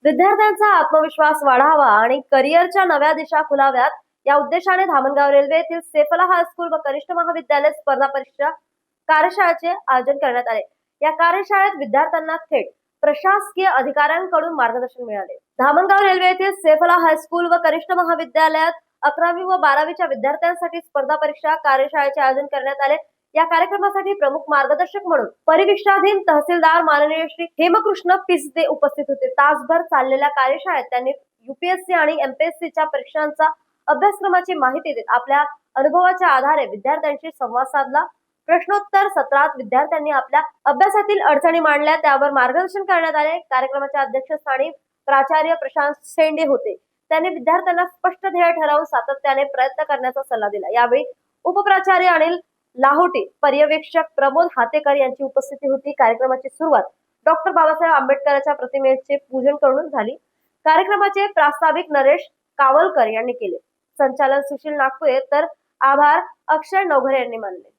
विद्यार्थ्यांचा आत्मविश्वास वाढावा आणि करिअरच्या नव्या दिशा खुलाव्यात या उद्देशाने धामणगाव रेल्वे येथील सेफला हायस्कूल व कनिष्ठ महाविद्यालय स्पर्धा परीक्षा कार्यशाळेचे आयोजन करण्यात आले। या कार्यशाळेत विद्यार्थ्यांना थेट प्रशासकीय अधिकाऱ्यांकडून मार्गदर्शन मिळाले। धामणगाव रेल्वे येथील सेफला हायस्कूल व कनिष्ठ महाविद्यालयात 11वी व 12वीच्या विद्यार्थ्यांसाठी स्पर्धा परीक्षा कार्यशाळेचे आयोजन करण्यात आले। या कार्यक्रमासाठी प्रमुख मार्गदर्शक म्हणून परिविष्टाधीन तहसीलदार माननीय श्री हेमकृष्ण पिसदे उपस्थित होते। तासभर चाललेल्या कार्यशाळेत त्यांनी यूपीएससी आणि एमपीएससीच्या परीक्षांचा अभ्यासक्रमाची माहिती देत आपल्या अनुभवाच्या आधारे विद्यार्थ्यांशी संवाद साधला। प्रश्नोत्तर सत्रात विद्यार्थ्यांनी आपल्या अभ्यासातील अडचणी मांडल्या, त्यावर मार्गदर्शन करण्यात आले। कार्यक्रमाच्या अध्यक्षस्थानी प्राचार्य प्रशांत शेंडे होते। त्यांनी विद्यार्थ्यांना स्पष्ट ध्येय ठरवून सातत्याने प्रयत्न करण्याचा सल्ला दिला। यावेळी उपप्राचार्य अनिल लाहोटी, पर्यवेक्षक प्रमोद हातेकर यांची उपस्थिती होती। कार्यक्रमाची सुरुवात डॉक्टर बाबासाहेब आंबेडकरांच्या प्रतिमेचे पूजन करून झाली। कार्यक्रमाचे प्रास्ताविक नरेश कावलकर यांनी केले। संचालन सुशील नागपुरे तर आभार अक्षय नवघरे यांनी मानले।